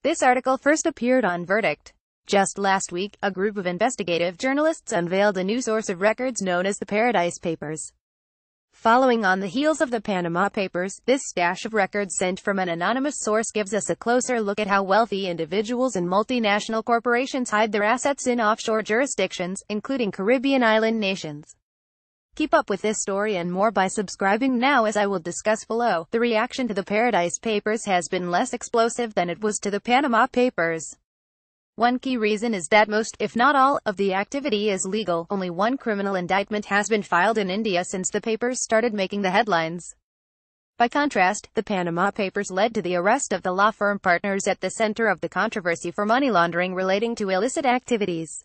This article first appeared on Verdict. Just last week, a group of investigative journalists unveiled a new source of records known as the Paradise Papers. Following on the heels of the Panama Papers, this stash of records sent from an anonymous source gives us a closer look at how wealthy individuals and multinational corporations hide their assets in offshore jurisdictions, including Caribbean island nations. Keep up with this story and more by subscribing now, as I will discuss below. The reaction to the Paradise Papers has been less explosive than it was to the Panama Papers. One key reason is that most, if not all, of the activity is legal. Only one criminal indictment has been filed in India since the papers started making the headlines. By contrast, the Panama Papers led to the arrest of the law firm partners at the center of the controversy for money laundering relating to illicit activities.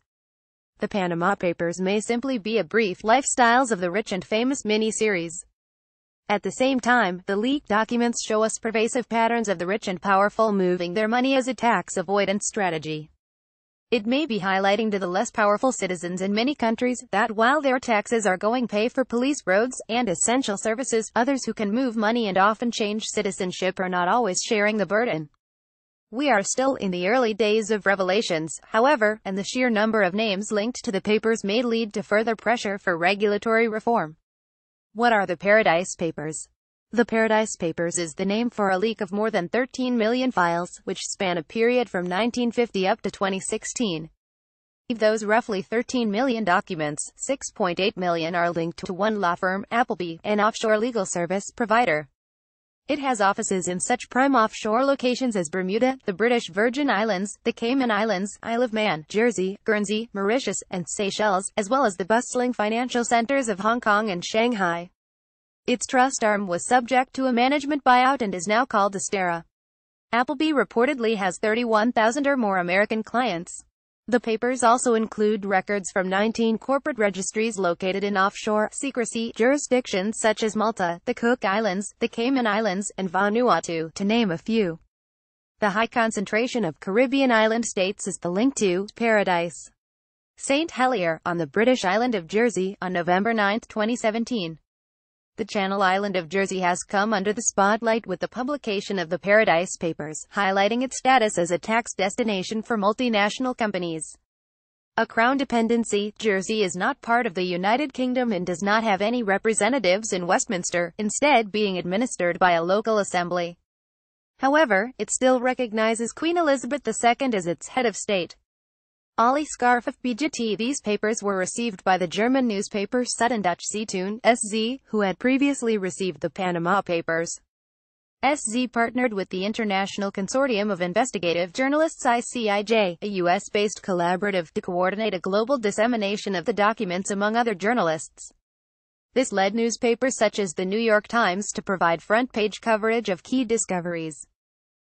The Panama Papers may simply be a brief Lifestyles of the Rich and Famous mini-series. At the same time, the leaked documents show us pervasive patterns of the rich and powerful moving their money as a tax avoidance strategy. It may be highlighting to the less powerful citizens in many countries that while their taxes are going pay for police, roads, and essential services, others who can move money and often change citizenship are not always sharing the burden. We are still in the early days of revelations, however, and the sheer number of names linked to the papers may lead to further pressure for regulatory reform. What are the Paradise Papers? The Paradise Papers is the name for a leak of more than 13 million files, which span a period from 1950 up to 2016. Of those roughly 13 million documents, 6.8 million are linked to one law firm, Appleby, an offshore legal service provider. It has offices in such prime offshore locations as Bermuda, the British Virgin Islands, the Cayman Islands, Isle of Man, Jersey, Guernsey, Mauritius, and Seychelles, as well as the bustling financial centers of Hong Kong and Shanghai. Its trust arm was subject to a management buyout and is now called Astera. Appleby reportedly has 31,000 or more American clients. The papers also include records from 19 corporate registries located in offshore secrecy jurisdictions such as Malta, the Cook Islands, the Cayman Islands, and Vanuatu, to name a few. The high concentration of Caribbean island states is the link to Paradise. St. Helier, on the British island of Jersey, on November 9, 2017. The Channel Island of Jersey has come under the spotlight with the publication of the Paradise Papers, highlighting its status as a tax destination for multinational companies. A Crown dependency, Jersey is not part of the United Kingdom and does not have any representatives in Westminster, instead being administered by a local assembly. However, it still recognizes Queen Elizabeth II as its head of state. Ollie Scarf of BGT. These papers were received by the German newspaper Süddeutsche Zeitung, SZ, who had previously received the Panama Papers. SZ partnered with the International Consortium of Investigative Journalists ICIJ, a US-based collaborative, to coordinate a global dissemination of the documents among other journalists. This led newspapers such as the New York Times to provide front-page coverage of key discoveries.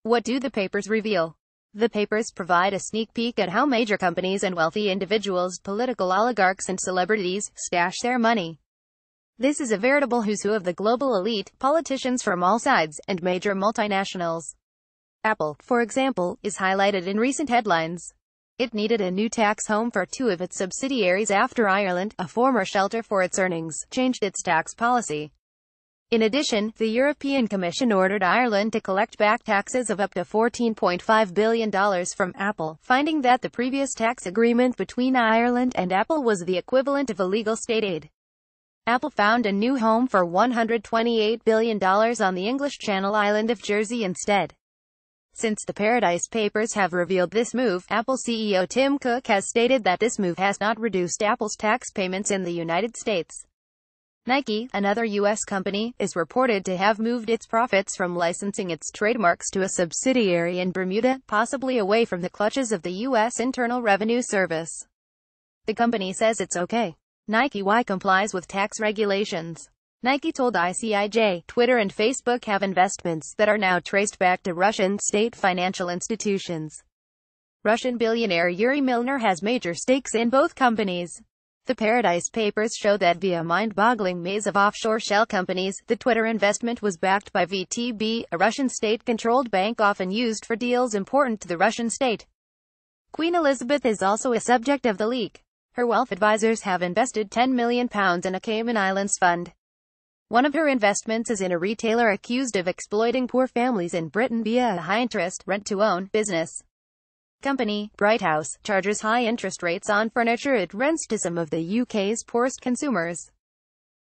What do the papers reveal? The papers provide a sneak peek at how major companies and wealthy individuals, political oligarchs and celebrities, stash their money. This is a veritable who's who of the global elite, politicians from all sides, and major multinationals. Apple, for example, is highlighted in recent headlines. It needed a new tax home for two of its subsidiaries after Ireland, a former shelter for its earnings, changed its tax policy. In addition, the European Commission ordered Ireland to collect back taxes of up to $14.5 billion from Apple, finding that the previous tax agreement between Ireland and Apple was the equivalent of illegal state aid. Apple found a new home for $128 billion on the English Channel island of Jersey instead. Since the Paradise Papers have revealed this move, Apple CEO Tim Cook has stated that this move has not reduced Apple's tax payments in the United States. Nike, another U.S. company, is reported to have moved its profits from licensing its trademarks to a subsidiary in Bermuda, possibly away from the clutches of the U.S. Internal Revenue Service. The company says it's okay. Nike Y complies with tax regulations. Nike told ICIJ, Twitter and Facebook have investments that are now traced back to Russian state financial institutions. Russian billionaire Yuri Milner has major stakes in both companies. The Paradise Papers show that via a mind-boggling maze of offshore shell companies, the Twitter investment was backed by VTB, a Russian state-controlled bank often used for deals important to the Russian state. Queen Elizabeth is also a subject of the leak. Her wealth advisors have invested £10 million in a Cayman Islands fund. One of her investments is in a retailer accused of exploiting poor families in Britain via a high-interest, rent-to-own business. Company, Brighthouse, charges high interest rates on furniture it rents to some of the UK's poorest consumers.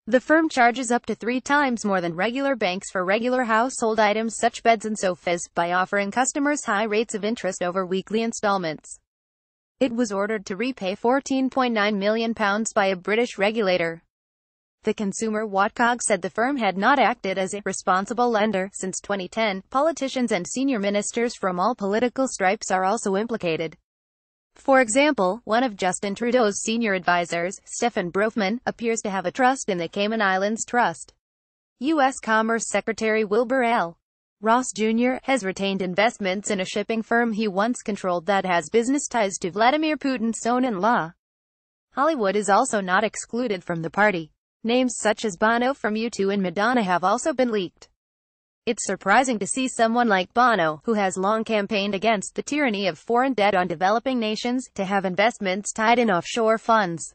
The firm charges up to 3 times more than regular banks for regular household items such beds and sofas, by offering customers high rates of interest over weekly installments. It was ordered to repay £14.9 million by a British regulator. The consumer watchdog said the firm had not acted as a responsible lender since 2010. Politicians and senior ministers from all political stripes are also implicated. For example, one of Justin Trudeau's senior advisors, Stephen Bronfman, appears to have a trust in the Cayman Islands Trust. U.S. Commerce Secretary Wilbur L. Ross Jr. has retained investments in a shipping firm he once controlled that has business ties to Vladimir Putin's son-in-law. Hollywood is also not excluded from the party. Names such as Bono from U2 and Madonna have also been leaked. It's surprising to see someone like Bono, who has long campaigned against the tyranny of foreign debt on developing nations, to have investments tied in offshore funds.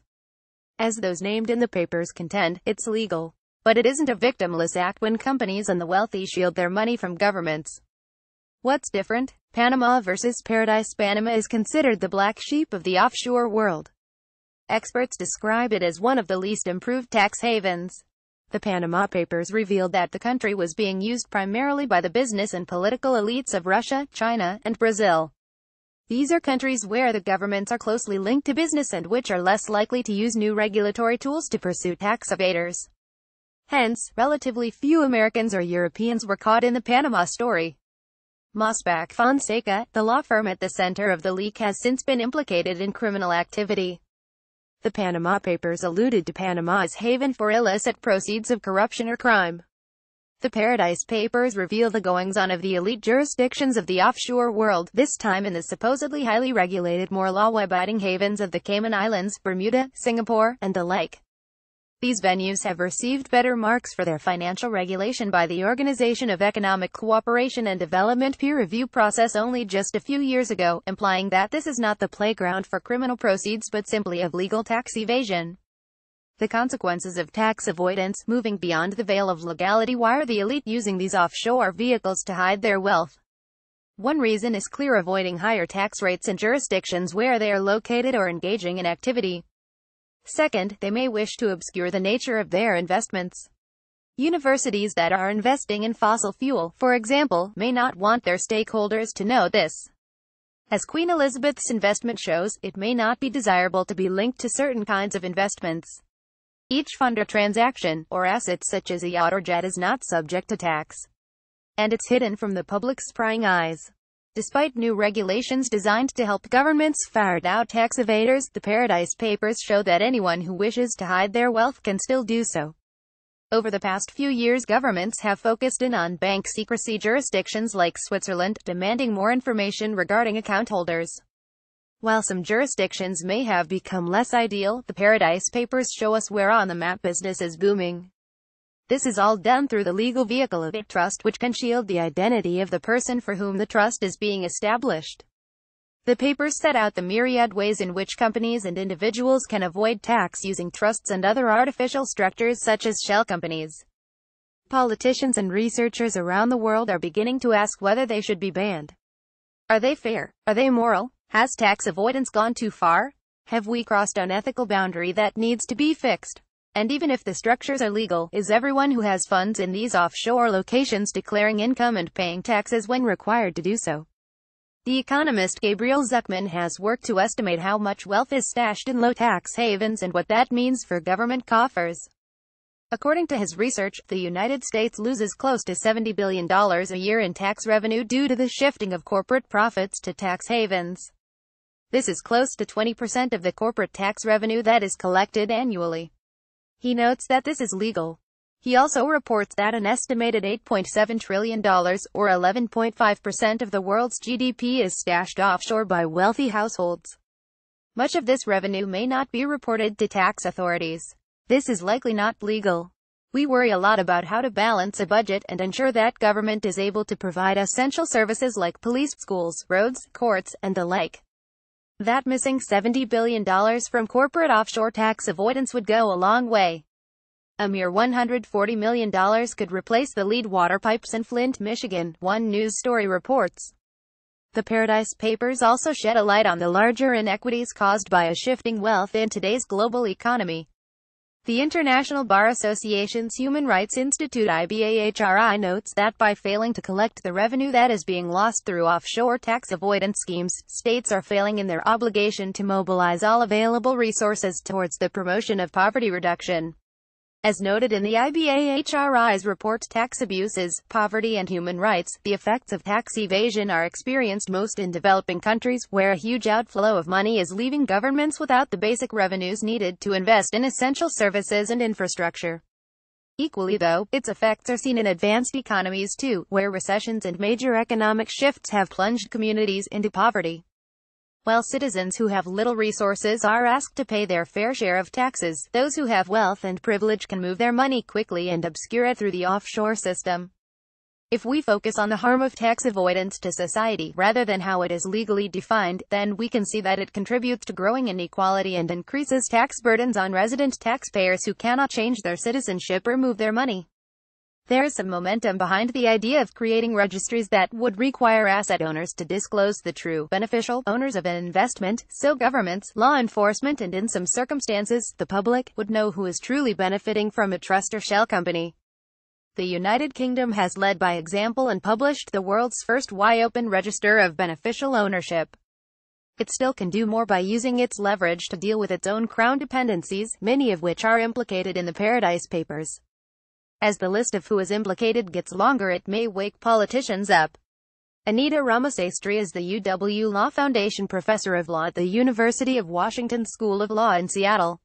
As those named in the papers contend, it's legal. But it isn't a victimless act when companies and the wealthy shield their money from governments. What's different? Panama versus Paradise. Panama is considered the black sheep of the offshore world. Experts describe it as one of the least improved tax havens. The Panama Papers revealed that the country was being used primarily by the business and political elites of Russia, China, and Brazil. These are countries where the governments are closely linked to business and which are less likely to use new regulatory tools to pursue tax evaders. Hence, relatively few Americans or Europeans were caught in the Panama story. Mossack Fonseca, the law firm at the center of the leak, has since been implicated in criminal activity. The Panama Papers alluded to Panama as haven for illicit proceeds of corruption or crime. The Paradise Papers reveal the goings-on of the elite jurisdictions of the offshore world, this time in the supposedly highly regulated, more law-abiding havens of the Cayman Islands, Bermuda, Singapore, and the like. These venues have received better marks for their financial regulation by the Organization of Economic Cooperation and Development peer review process only just a few years ago, implying that this is not the playground for criminal proceeds but simply of legal tax evasion. The consequences of tax avoidance, moving beyond the veil of legality. Why are the elite using these offshore vehicles to hide their wealth? One reason is clear: avoiding higher tax rates in jurisdictions where they are located or engaging in activity. Second, they may wish to obscure the nature of their investments. Universities that are investing in fossil fuel, for example, may not want their stakeholders to know this. As Queen Elizabeth's investment shows, it may not be desirable to be linked to certain kinds of investments. Each fund or transaction, or assets such as a yacht or jet, is not subject to tax. And it's hidden from the public's prying eyes. Despite new regulations designed to help governments ferret out tax evaders, the Paradise Papers show that anyone who wishes to hide their wealth can still do so. Over the past few years, governments have focused in on bank secrecy. Jurisdictions like Switzerland, demanding more information regarding account holders. While some jurisdictions may have become less ideal, the Paradise Papers show us where on the map business is booming. This is all done through the legal vehicle of a trust, which can shield the identity of the person for whom the trust is being established. The papers set out the myriad ways in which companies and individuals can avoid tax using trusts and other artificial structures such as shell companies. Politicians and researchers around the world are beginning to ask whether they should be banned. Are they fair? Are they moral? Has tax avoidance gone too far? Have we crossed an ethical boundary that needs to be fixed? And even if the structures are legal, is everyone who has funds in these offshore locations declaring income and paying taxes when required to do so? The economist Gabriel Zuckman has worked to estimate how much wealth is stashed in low-tax havens and what that means for government coffers. According to his research, the United States loses close to $70 billion a year in tax revenue due to the shifting of corporate profits to tax havens. This is close to 20% of the corporate tax revenue that is collected annually. He notes that this is legal. He also reports that an estimated $8.7 trillion, or 11.5% of the world's GDP, is stashed offshore by wealthy households. Much of this revenue may not be reported to tax authorities. This is likely not legal. We worry a lot about how to balance a budget and ensure that government is able to provide essential services like police, schools, roads, courts, and the like. That missing $70 billion from corporate offshore tax avoidance would go a long way. A mere $140 million could replace the lead water pipes in Flint, Michigan, one news story reports. The Paradise Papers also shed a light on the larger inequities caused by a shifting wealth in today's global economy. The International Bar Association's Human Rights Institute (IBAHRI) notes that by failing to collect the revenue that is being lost through offshore tax avoidance schemes, states are failing in their obligation to mobilize all available resources towards the promotion of poverty reduction. As noted in the IBAHRI's report Tax Abuses, Poverty and Human Rights, the effects of tax evasion are experienced most in developing countries, where a huge outflow of money is leaving governments without the basic revenues needed to invest in essential services and infrastructure. Equally though, its effects are seen in advanced economies too, where recessions and major economic shifts have plunged communities into poverty. While citizens who have little resources are asked to pay their fair share of taxes, those who have wealth and privilege can move their money quickly and obscure it through the offshore system. If we focus on the harm of tax avoidance to society, rather than how it is legally defined, then we can see that it contributes to growing inequality and increases tax burdens on resident taxpayers who cannot change their citizenship or move their money. There is some momentum behind the idea of creating registries that would require asset owners to disclose the true beneficial owners of an investment, so governments, law enforcement and in some circumstances, the public, would know who is truly benefiting from a trust or shell company. The United Kingdom has led by example and published the world's first wide-open register of beneficial ownership. It still can do more by using its leverage to deal with its own crown dependencies, many of which are implicated in the Paradise Papers. As the list of who is implicated gets longer, it may wake politicians up. Anita Ramasastry is the UW Law Foundation professor of law at the University of Washington School of Law in Seattle.